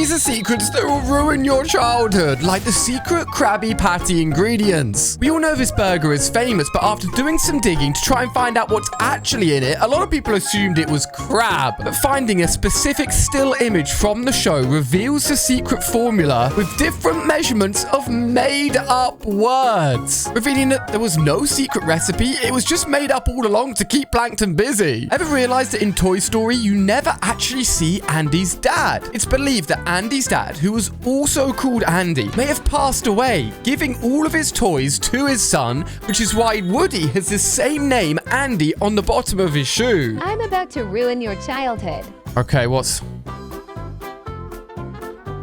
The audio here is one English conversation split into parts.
These are secrets that will ruin your childhood, like the secret Krabby Patty ingredients. We all know this burger is famous, but after doing some digging to try and find out what's actually in it, a lot of people assumed it was crab. But finding a specific still image from the show reveals the secret formula with different measurements of made-up words, revealing that there was no secret recipe. It was just made up all along to keep Plankton busy. Ever realized that in Toy Story, you never actually see Andy's dad? It's believed that Andy's dad, who was also called Andy, may have passed away, giving all of his toys to his son, which is why Woody has the same name, Andy, on the bottom of his shoe. I'm about to ruin your childhood. Okay, what's...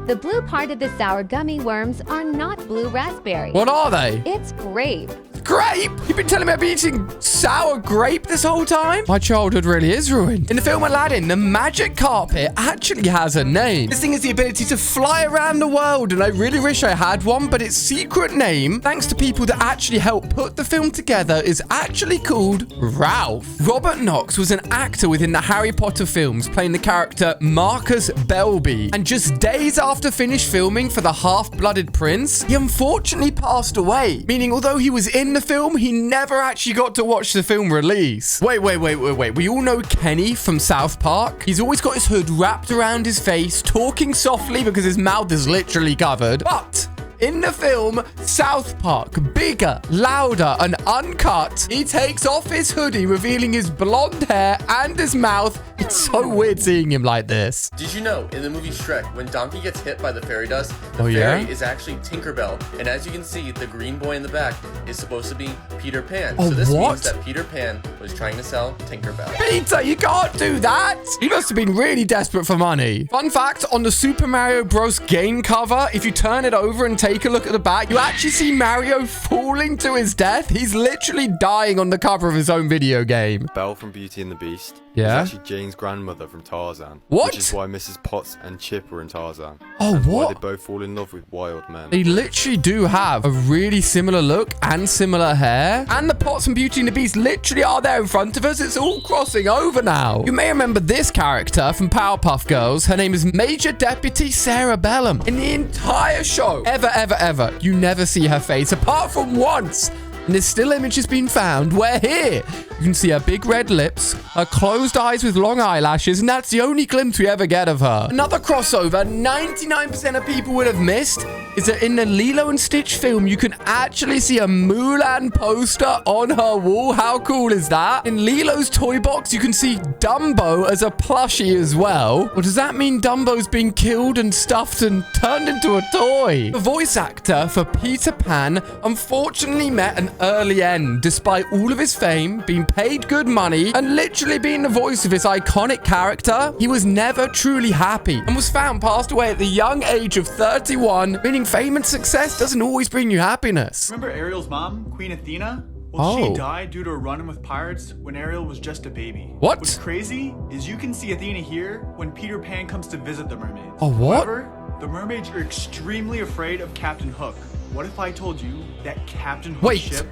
The blue part of the sour gummy worms are not blue raspberry. What are they? It's grape. Grape? You've been telling me I've been eating sour grape this whole time? My childhood really is ruined. In the film Aladdin, the magic carpet actually has a name. This thing has the ability to fly around the world, and I really wish I had one, but its secret name, thanks to people that actually helped put the film together, is actually called Ralph. Robert Knox was an actor within the Harry Potter films, playing the character Marcus Belby, and just days after finished filming for the Half-Blooded Prince, he unfortunately passed away, meaning although he was in the film, he never actually got to watch the film release. Wait. We all know Kenny from South Park. He's always got his hood wrapped around his face, talking softly because his mouth is literally covered. But in the film South Park, bigger, louder, and uncut, he takes off his hoodie, revealing his blonde hair and his mouth. It's so weird seeing him like this. Did you know, in the movie Shrek, when Donkey gets hit by the fairy dust, the fairy fairy is actually Tinkerbell. And as you can see, the green boy in the back is supposed to be Peter Pan. So this means that Peter Pan was trying to sell Tinkerbell. Peter, you can't do that! He must have been really desperate for money. Fun fact, on the Super Mario Bros. Game cover, if you turn it over and take a look at the back, you actually see Mario falling to his death. He's literally dying on the cover of his own video game. Belle from Beauty and the Beast. Yeah? Is actually Jane's grandmother from Tarzan. What? Which is why Mrs. Potts and Chip were in Tarzan. Oh, and what? why they both fall in love with wild men. They literally do have a really similar look and similar hair. And the Potts from Beauty and the Beast literally are there in front of us. It's all crossing over now. You may remember this character from Powerpuff Girls. Her name is Major Deputy Sarah Bellum. In the entire show, ever, you never see her face apart from once. And this still image has been found where here you can see her big red lips, her closed eyes with long eyelashes, and that's the only glimpse we ever get of her. Another crossover 99% of people would have missed is that in the Lilo and Stitch film, you can actually see a Mulan poster on her wall. How cool is that? In Lilo's toy box, you can see Dumbo as a plushie as well. Well, does that mean Dumbo's been killed and stuffed and turned into a toy? The voice actor for Peter Pan unfortunately met an early end, despite all of his fame, being paid good money, and literally being the voice of this iconic character. He was never truly happy and was found passed away at the young age of 31, meaning fame and success doesn't always bring you happiness. Remember Ariel's mom, Queen Athena? Well, she died due to a run-in with pirates when Ariel was just a baby. What? What's crazy is you can see Athena here when Peter Pan comes to visit the mermaids. Oh, what? However, the mermaids are extremely afraid of Captain Hook. What if I told you that Captain Hook's ship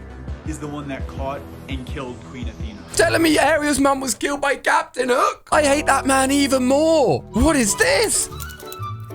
is the one that caught and killed Queen Athena? Telling me Ariel's mum was killed by Captain Hook? I hate that man even more. What is this?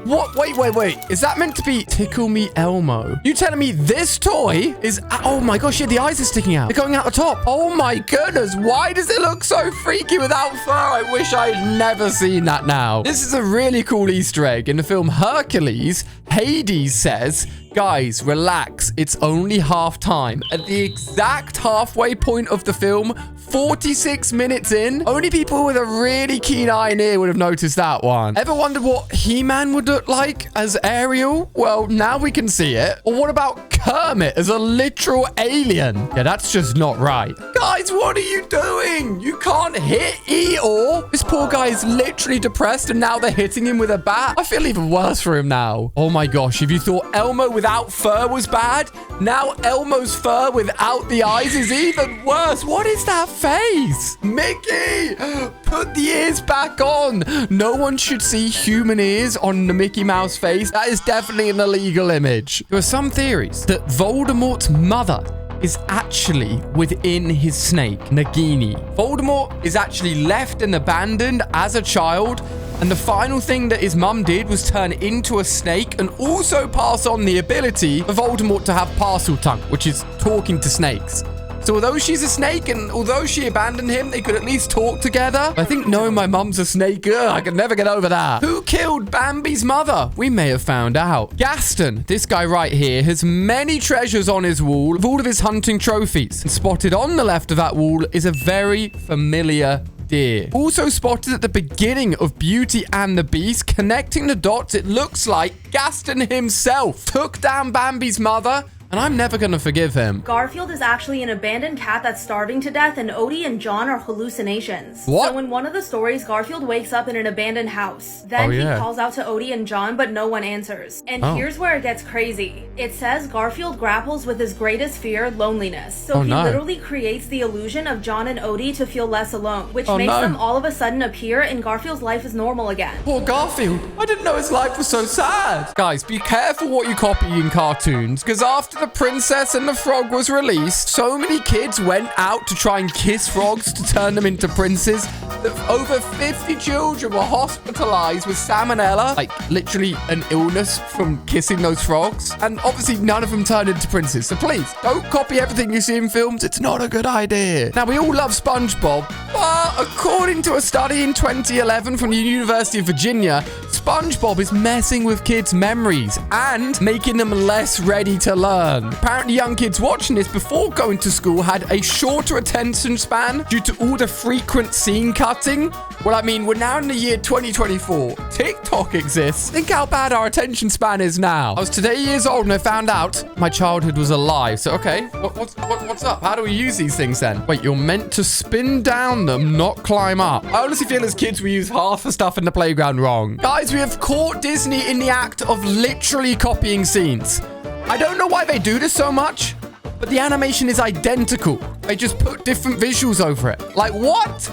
What? Wait. Is that meant to be Tickle Me Elmo? You telling me this toy is... Oh my gosh, yeah, the eyes are sticking out. They're going out the top. Oh my goodness. Why does it look so freaky without fur? I wish I'd never seen that now. This is a really cool Easter egg. In the film Hercules, Hades says, guys, relax. It's only half time. At the exact halfway point of the film, 46 minutes in, only people with a really keen eye and ear would have noticed that one. Ever wondered what He-Man would look like as Ariel? Well, now we can see it. Or what about Kermit as a literal alien? Yeah, that's just not right. Guys, what are you doing? You can't hit Eeyore. This poor guy is literally depressed and now they're hitting him with a bat. I feel even worse for him now. Oh my gosh, if you thought Elmo without fur was bad, now Elmo's fur without the eyes is even worse. What is that face? Mickey, put the ears back on. No one should see human ears on the Mickey Mouse face. That is definitely an illegal image. There are some theories that Voldemort's mother is actually within his snake, Nagini. Voldemort is actually left and abandoned as a child And the final thing that his mum did was turn into a snake and also pass on the ability for Voldemort to have parcel tongue, which is talking to snakes. So although she's a snake and although she abandoned him, they could at least talk together. I think knowing my mum's a snake, I could never get over that. Who killed Bambi's mother? We may have found out. Gaston, this guy right here, has many treasures on his wall with all of his hunting trophies. And spotted on the left of that wall is a very familiar deer. Also spotted at the beginning of Beauty and the Beast, connecting the dots, it looks like Gaston himself took down Bambi's mother. And I'm never gonna forgive him. Garfield is actually an abandoned cat that's starving to death, and Odie and John are hallucinations. What? So in one of the stories, Garfield wakes up in an abandoned house. Then he calls out to Odie and John, but no one answers. And here's where it gets crazy. It says Garfield grapples with his greatest fear, loneliness. So he literally creates the illusion of John and Odie to feel less alone, which makes them all of a sudden appear, and Garfield's life is normal again. Poor Garfield. I didn't know his life was so sad. Guys, be careful what you copy in cartoons, because after The Princess and the Frog was released, so many kids went out to try and kiss frogs to turn them into princes that over 50 children were hospitalized with salmonella, like literally an illness from kissing those frogs. And obviously none of them turned into princes. So please, don't copy everything you see in films. It's not a good idea. Now, we all love SpongeBob, but according to a study in 2011 from the University of Virginia, SpongeBob is messing with kids' memories and making them less ready to learn. Apparently, young kids watching this before going to school had a shorter attention span due to all the frequent scene cutting. Well, I mean, we're now in the year 2024. TikTok exists. Think how bad our attention span is now. I was today years old and I found out my childhood was a lie. So, okay, what's up? How do we use these things then? Wait, you're meant to spin down them, not climb up. I honestly feel as kids we use half the stuff in the playground wrong. Guys, we have caught Disney in the act of literally copying scenes. I don't know why they do this so much, but the animation is identical. They just put different visuals over it. Like, what?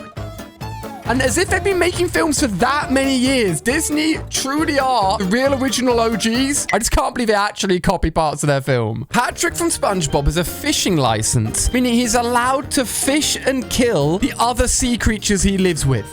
And as if they've been making films for that many years. Disney truly are the real original OGs. I just can't believe they actually copy parts of their film. Patrick from SpongeBob has a fishing license, meaning he's allowed to fish and kill the other sea creatures he lives with.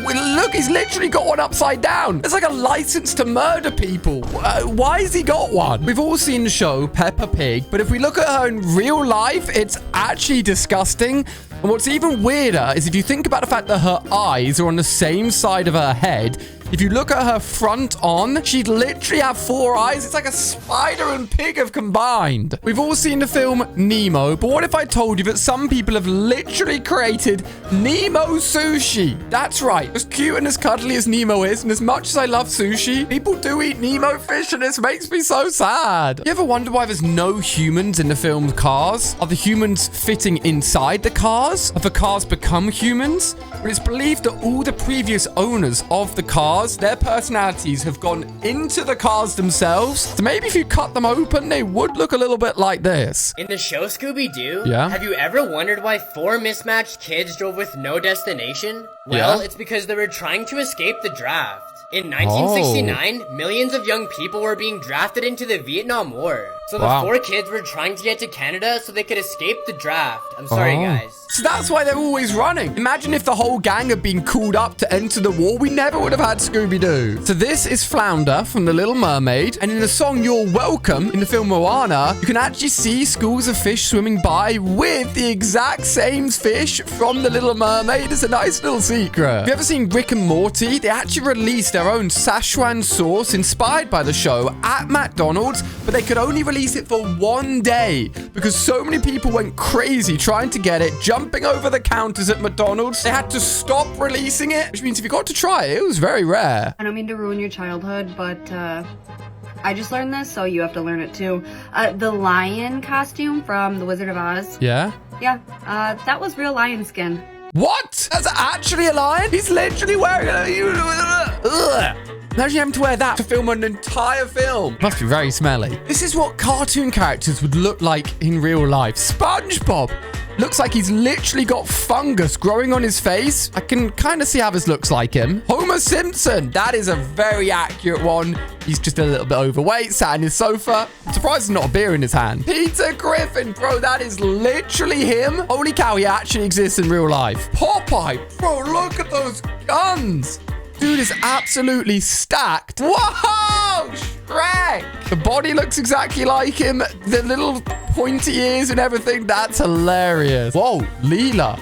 Look, he's literally got one upside down. It's like a license to murder people. Why has he got one? We've all seen the show Peppa Pig, but if we look at her in real life, it's actually disgusting. And what's even weirder is if you think about the fact that her eyes are on the same side of her head, if you look at her front on, she'd literally have 4 eyes. It's like a spider and pig have combined. We've all seen the film Nemo, but what if I told you that some people have literally created Nemo sushi? That's right. As cute and as cuddly as Nemo is, and as much as I love sushi, people do eat Nemo fish, and this makes me so sad. You ever wonder why there's no humans in the film Cars? Are the humans fitting inside the cars? Have the cars become humans? But it's believed that all the previous owners of the cars, their personalities have gone into the cars themselves. So maybe if you cut them open, they would look a little bit like this. In the show Scooby-Doo, yeah, have you ever wondered why 4 mismatched kids drove with no destination? Well, it's because they were trying to escape the draft. In 1969, millions of young people were being drafted into the Vietnam War. So the 4 kids were trying to get to Canada so they could escape the draft. I'm sorry, guys. So that's why they're always running. Imagine if the whole gang had been called up to enter the war. We never would have had Scooby-Doo. So this is Flounder from The Little Mermaid. And in the song You're Welcome, in the film Moana, you can actually see schools of fish swimming by with the exact same fish from The Little Mermaid. It's a nice little secret. Have you ever seen Rick and Morty? They actually released their own Szechuan sauce inspired by the show at McDonald's, but they could only release it for 1 day because so many people went crazy trying to get it, jumping over the counters at McDonald's. They had to stop releasing it, which means if you got to try it, it was very rare. I don't mean to ruin your childhood, but I just learned this, so you have to learn it too. The lion costume from The Wizard of Oz. Yeah? Yeah, that was real lion skin. What? That's actually a lion? He's literally wearing it. Imagine having to wear that to film an entire film. Must be very smelly. This is what cartoon characters would look like in real life. SpongeBob looks like he's literally got fungus growing on his face. I can kind of see how this looks like him. Homer Simpson. That is a very accurate one. He's just a little bit overweight, sat on his sofa. I'm surprised there's not a beer in his hand. Peter Griffin, bro, that is literally him. Holy cow, he actually exists in real life. Popeye, bro, look at those guns. Dude is absolutely stacked. Whoa! Shrek! The body looks exactly like him. The little pointy ears and everything. That's hilarious. Whoa, Leela.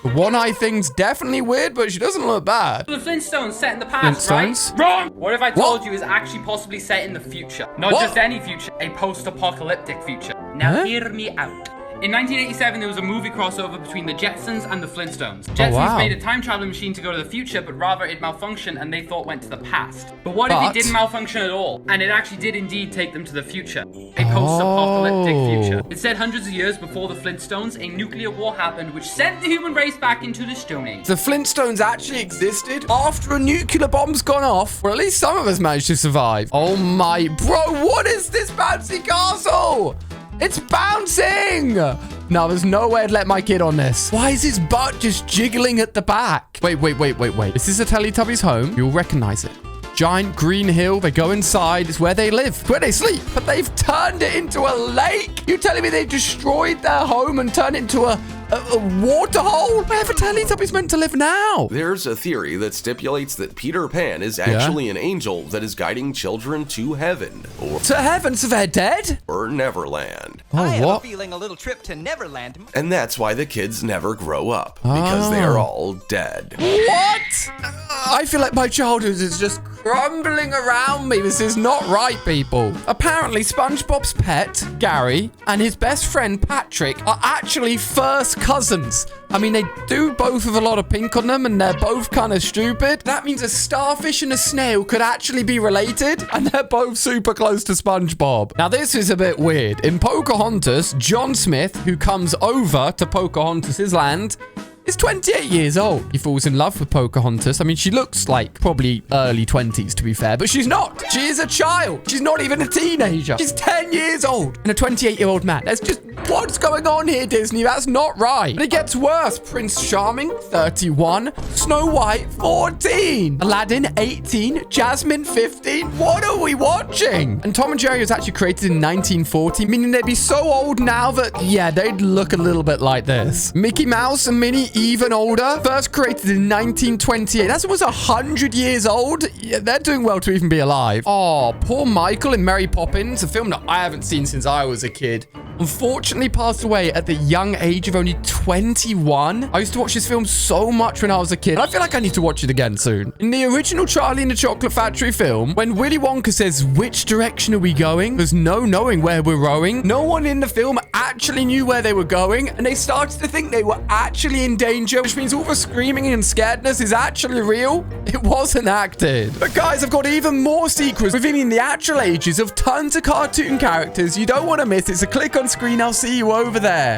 The one-eye thing's definitely weird, but she doesn't look bad. The Flintstones set in the past, right? Wrong! What if I told you is actually possibly set in the future? Not just any future, a post-apocalyptic future. Now hear me out. In 1987, there was a movie crossover between the Jetsons and the Flintstones. Jetsons made a time traveling machine to go to the future, but rather it malfunctioned and they thought went to the past. But what if it didn't malfunction at all? And it actually did indeed take them to the future. A post-apocalyptic future. Instead, hundreds of years before the Flintstones, a nuclear war happened which sent the human race back into the Stone Age. The Flintstones actually existed after a nuclear bomb's gone off. Or at least some of us managed to survive. Oh my... Bro, what is this bouncy castle? It's bouncing! No, there's no way I'd let my kid on this. Why is his butt just jiggling at the back? Wait. This is a Teletubbies home. You'll recognize it. Giant green hill. They go inside. It's where they live. It's where they sleep. But they've turned it into a lake. You telling me they destroyed their home and turned it into a water hole? Where the Teletubbies meant to live now? There's a theory that stipulates that Peter Pan is actually an angel that is guiding children to heaven. Or to heaven, so they're dead? Or Neverland. Oh, I have a feeling a little trip to Neverland. And that's why the kids never grow up. Because they are all dead. What? I feel like my childhood is just crumbling around me. This is not right, people. Apparently, SpongeBob's pet, Gary, and his best friend, Patrick, are actually first cousins. I mean, they do both have a lot of pink on them, and they're both kind of stupid. That means a starfish and a snail could actually be related, and they're both super close to SpongeBob. Now, this is a bit weird. In Pocahontas, John Smith, who comes over to Pocahontas' land, is 28 years old. He falls in love with Pocahontas. I mean, she looks like probably early 20s, to be fair, but she's not. She is a child. She's not even a teenager. She's 10 years old and a 28-year-old man. That's just... What's going on here, Disney? That's not right. And it gets worse. Prince Charming, 31. Snow White, 14. Aladdin, 18. Jasmine, 15. What are we watching? And Tom and Jerry was actually created in 1940, meaning they'd be so old now that, yeah, they'd look a little bit like this. Mickey Mouse and Minnie, even older. First created in 1928. That's almost 100 years old. Yeah, they're doing well to even be alive. Oh, poor Michael in Mary Poppins, a film that I haven't seen since I was a kid. Unfortunately passed away at the young age of only 21. I used to watch this film so much when I was a kid. I feel like I need to watch it again soon. In the original Charlie and the Chocolate Factory film, when Willy Wonka says, "Which direction are we going?" there's no knowing where we're rowing. No one in the film actually knew where they were going, and they started to think they were actually in danger, which means all the screaming and scaredness is actually real. It wasn't acted. But guys, I've got even more secrets revealing the actual ages of tons of cartoon characters you don't want to miss. It's a click on screen. I'll see you over there.